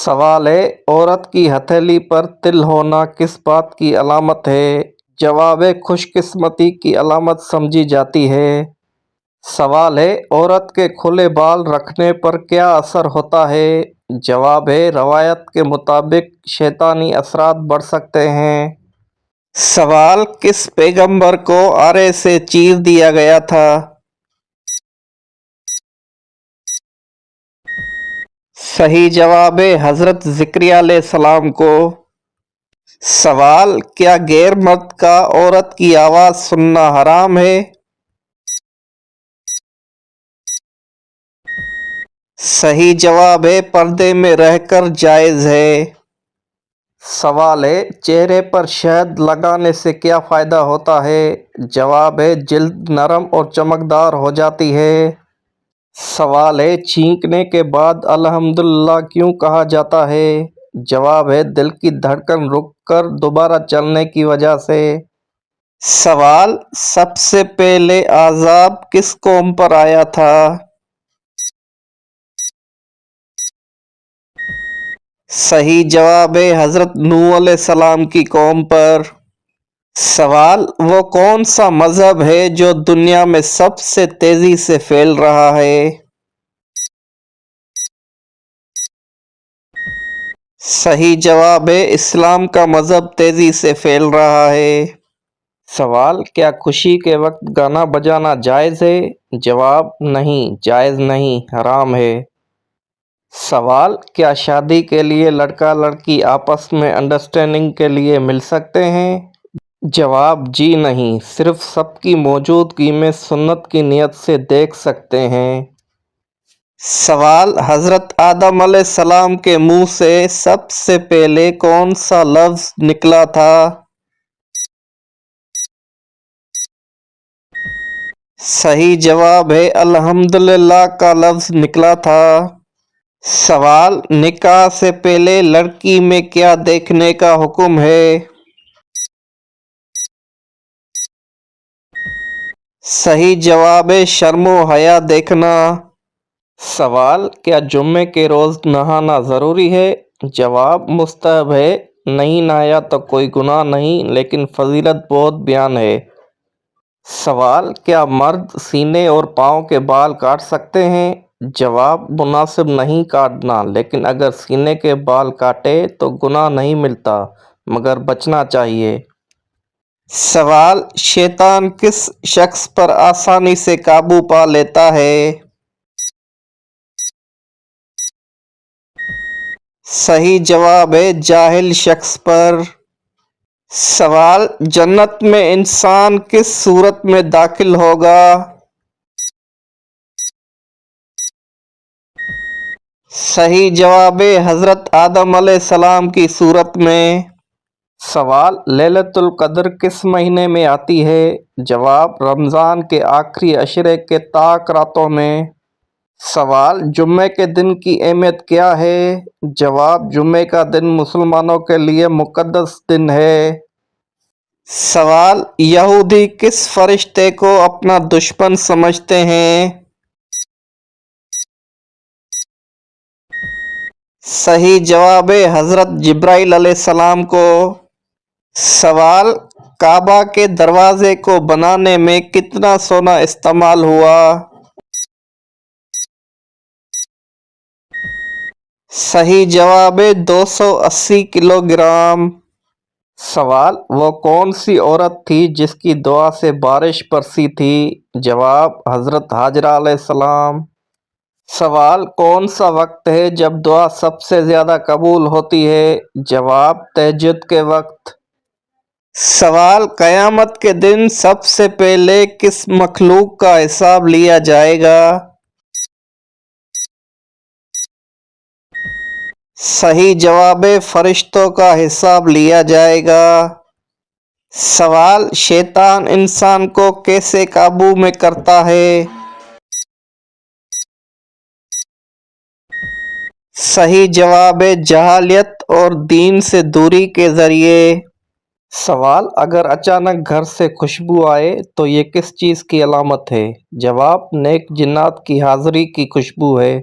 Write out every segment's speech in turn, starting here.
سوال ہے: عورت کی ہتھیلی پر تل ہونا کس بات کی علامت ہے؟ جواب ہے: خوش قسمتی کی علامت سمجھی جاتی ہے۔ سوال ہے: عورت کے کھلے بال رکھنے پر کیا اثر ہوتا ہے؟ جواب ہے: روایت کے مطابق شیطانی اثرات بڑھ سکتے ہیں۔ سوال: کس پیغمبر کو آرے سے چیر دیا گیا تھا؟ صحیح جواب ہے حضرت زکریا علیہ السلام کو۔ سوال: کیا غیر مرد کا عورت کی آواز سننا حرام ہے؟ صحیح جواب ہے پردے میں رہ کر جائز ہے۔ سوال ہے: چہرے پر شہد لگانے سے کیا فائدہ ہوتا ہے؟ جواب ہے: جلد نرم اور چمکدار ہو جاتی ہے۔ سوال ہے: چھینکنے کے بعد الحمدللہ کیوں کہا جاتا ہے؟ جواب ہے: دل کی دھڑکن رک کر دوبارہ چلنے کی وجہ سے۔ سوال: سب سے پہلے عذاب کس قوم پر آیا تھا؟ صحیح جواب ہے حضرت نوح علیہ السلام کی قوم پر۔ سوال: وہ کون سا مذہب ہے جو دنیا میں سب سے تیزی سے پھیل رہا ہے؟ صحیح جواب ہے اسلام کا مذہب تیزی سے پھیل رہا ہے۔ سوال: کیا خوشی کے وقت گانا بجانا جائز ہے؟ جواب: نہیں، جائز نہیں، حرام ہے۔ سوال: کیا شادی کے لیے لڑکا لڑکی آپس میں انڈرسٹینڈنگ کے لیے مل سکتے ہیں؟ جواب: جی نہیں، صرف سب کی موجودگی میں سنت کی نیت سے دیکھ سکتے ہیں۔ سوال: حضرت آدم علیہ السلام کے منہ سے سب سے پہلے کون سا لفظ نکلا تھا؟ صحیح جواب ہے الحمدللہ کا لفظ نکلا تھا۔ سوال: نکاح سے پہلے لڑکی میں کیا دیکھنے کا حکم ہے؟ صحیح جواب ہے شرم و حیا دیکھنا۔ سوال: کیا جمعے کے روز نہانا ضروری ہے؟ جواب: مستحب ہے، نہیں نہایا تو کوئی گناہ نہیں، لیکن فضیلت بہت بیان ہے۔ سوال: کیا مرد سینے اور پاؤں کے بال کاٹ سکتے ہیں؟ جواب: مناسب نہیں کاٹنا، لیکن اگر سینے کے بال کاٹے تو گناہ نہیں ملتا، مگر بچنا چاہیے۔ سوال: شیطان کس شخص پر آسانی سے قابو پا لیتا ہے؟ صحیح جواب ہے جاہل شخص پر۔ سوال: جنت میں انسان کس صورت میں داخل ہوگا؟ صحیح جواب ہے حضرت آدم علیہ السلام کی صورت میں۔ سوال: لیلۃ القدر کس مہینے میں آتی ہے؟ جواب: رمضان کے آخری عشرے کے طاق راتوں میں۔ سوال: جمعے کے دن کی اہمیت کیا ہے؟ جواب: جمعے کا دن مسلمانوں کے لیے مقدس دن ہے۔ سوال: یہودی کس فرشتے کو اپنا دشمن سمجھتے ہیں؟ صحیح جواب ہے حضرت جبرائیل علیہ السلام کو۔ سوال: کعبہ کے دروازے کو بنانے میں کتنا سونا استعمال ہوا؟ صحیح جواب ہے 280 کلو گرام۔ سوال: وہ کون سی عورت تھی جس کی دعا سے بارش برسی تھی؟ جواب: حضرت ہاجرہ علیہ السلام۔ سوال: کون سا وقت ہے جب دعا سب سے زیادہ قبول ہوتی ہے؟ جواب: تہجد کے وقت۔ سوال: قیامت کے دن سب سے پہلے کس مخلوق کا حساب لیا جائے گا؟ صحیح جواب ہے فرشتوں کا حساب لیا جائے گا۔ سوال: شیطان انسان کو کیسے قابو میں کرتا ہے؟ صحیح جواب ہے جہالت اور دین سے دوری کے ذریعے۔ سوال: اگر اچانک گھر سے خوشبو آئے تو یہ کس چیز کی علامت ہے؟ جواب: نیک جنات کی حاضری کی خوشبو ہے۔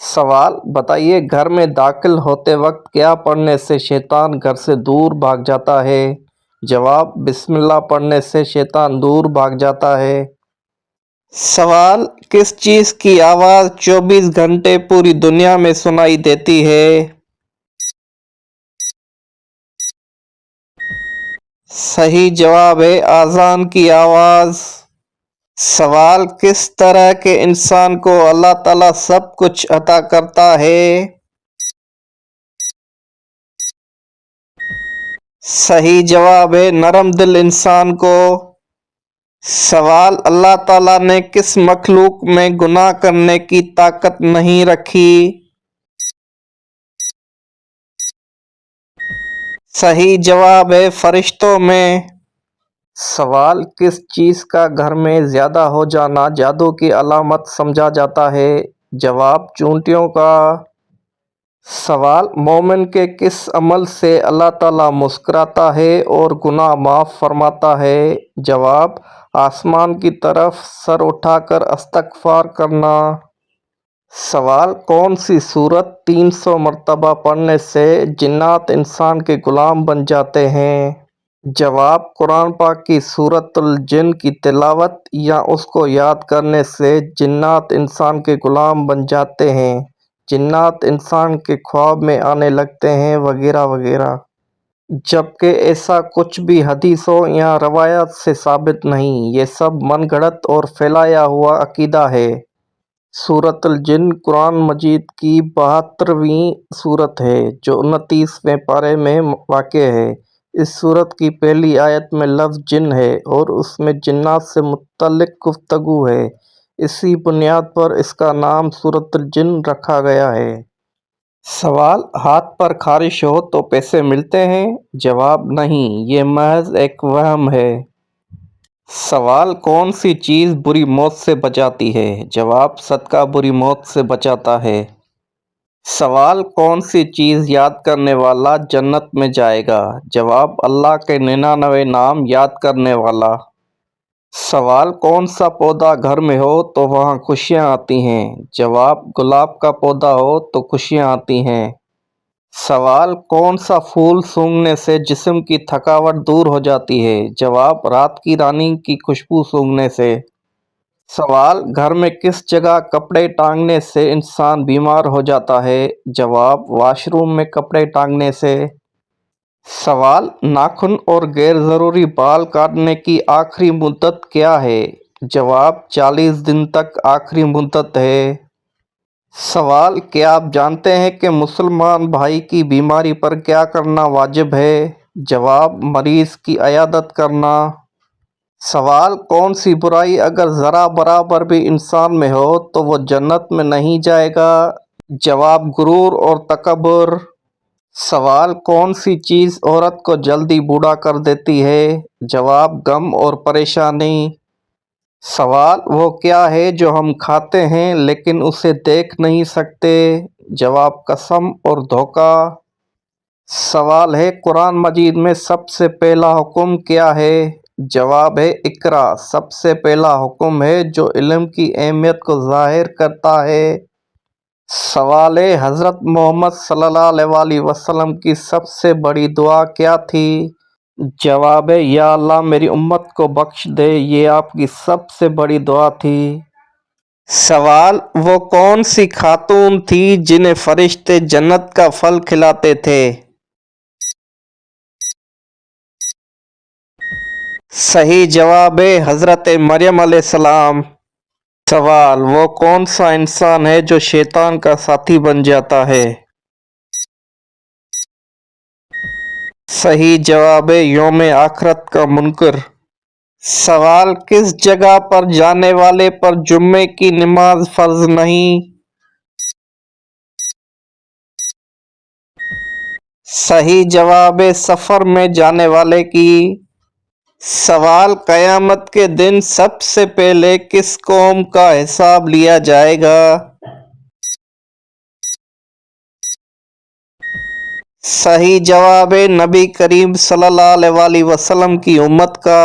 سوال بتائیے، گھر میں داخل ہوتے وقت کیا پڑھنے سے شیطان گھر سے دور بھاگ جاتا ہے؟ جواب، بسم اللہ پڑھنے سے شیطان دور بھاگ جاتا ہے۔ سوال، کس چیز کی آواز 24 گھنٹے پوری دنیا میں سنائی دیتی ہے؟ صحیح جواب ہے اذان کی آواز۔ سوال، کس طرح کے انسان کو اللہ تعالیٰ سب کچھ عطا کرتا ہے؟ صحیح جواب ہے نرم دل انسان کو۔ سوال، اللہ تعالیٰ نے کس مخلوق میں گناہ کرنے کی طاقت نہیں رکھی؟ صحیح جواب ہے فرشتوں میں۔ سوال، کس چیز کا گھر میں زیادہ ہو جانا جادو کی علامت سمجھا جاتا ہے؟ جواب، چونٹیوں کا۔ سوال، مومن کے کس عمل سے اللہ تعالیٰ مسکراتا ہے اور گناہ معاف فرماتا ہے؟ جواب، آسمان کی طرف سر اٹھا کر استغفار کرنا۔ سوال، کون سی سورت 300 مرتبہ پڑھنے سے جنات انسان کے غلام بن جاتے ہیں؟ جواب، قرآن پاک کی سورۃ الجن کی تلاوت یا اس کو یاد کرنے سے جنات انسان کے غلام بن جاتے ہیں، جنات انسان کے خواب میں آنے لگتے ہیں، وغیرہ وغیرہ۔ جبکہ ایسا کچھ بھی حدیثوں یا روایات سے ثابت نہیں، یہ سب من گھڑت اور پھیلایا ہوا عقیدہ ہے۔ سورۃ الجن قرآن مجید کی 72ویں سورت ہے جو 29ویں پارے میں واقع ہے۔ اس سورت کی پہلی آیت میں لفظ جن ہے اور اس میں جنات سے متعلق گفتگو ہے، اسی بنیاد پر اس کا نام سورۃ الجن رکھا گیا ہے۔ سوال، ہاتھ پر خارش ہو تو پیسے ملتے ہیں؟ جواب، نہیں، یہ محض ایک وہم ہے۔ سوال، کون سی چیز بری موت سے بچاتی ہے؟ جواب، صدقہ بری موت سے بچاتا ہے۔ سوال، کون سی چیز یاد کرنے والا جنت میں جائے گا؟ جواب، اللہ کے 99 نام یاد کرنے والا۔ سوال، کون سا پودا گھر میں ہو تو وہاں خوشیاں آتی ہیں؟ جواب، گلاب کا پودا ہو تو خوشیاں آتی ہیں۔ سوال، کون سا پھول سونگھنے سے جسم کی تھکاوٹ دور ہو جاتی ہے؟ جواب، رات کی رانی کی خوشبو سونگھنے سے۔ سوال، گھر میں کس جگہ کپڑے ٹانگنے سے انسان بیمار ہو جاتا ہے؟ جواب، واش روم میں کپڑے ٹانگنے سے۔ سوال، ناخن اور غیر ضروری بال کاٹنے کی آخری مدت کیا ہے؟ جواب، 40 دن تک آخری مدت ہے۔ سوال، کیا آپ جانتے ہیں کہ مسلمان بھائی کی بیماری پر کیا کرنا واجب ہے؟ جواب، مریض کی عیادت کرنا۔ سوال، کون سی برائی اگر ذرا برابر بھی انسان میں ہو تو وہ جنت میں نہیں جائے گا؟ جواب، غرور اور تکبر۔ سوال، کون سی چیز عورت کو جلدی بوڑھا کر دیتی ہے؟ جواب، غم اور پریشانی۔ سوال، وہ کیا ہے جو ہم کھاتے ہیں لیکن اسے دیکھ نہیں سکتے؟ جواب، قسم اور دھوکہ۔ سوال ہے، قرآن مجید میں سب سے پہلا حکم کیا ہے؟ جواب ہے، اقرا۔ سب سے پہلا حکم ہے جو علم کی اہمیت کو ظاہر کرتا ہے۔ سوال ہے، حضرت محمد صلی اللہ علیہ وسلم کی سب سے بڑی دعا کیا تھی؟ جواب ہے، یا اللہ میری امت کو بخش دے، یہ آپ کی سب سے بڑی دعا تھی۔ سوال، وہ کون سی خاتون تھی جنہیں فرشتے جنت کا پھل کھلاتے تھے؟ صحیح جواب ہے حضرت مریم علیہ السلام۔ سوال، وہ کون سا انسان ہے جو شیطان کا ساتھی بن جاتا ہے؟ صحیح جواب ہے یوم آخرت کا منکر۔ سوال، کس جگہ پر جانے والے پر جمعے کی نماز فرض نہیں؟ صحیح جواب ہے سفر میں جانے والے کی۔ سوال، قیامت کے دن سب سے پہلے کس قوم کا حساب لیا جائے گا؟ صحیح جواب ہے نبی کریم صلی اللہ علیہ وسلم کی امت کا۔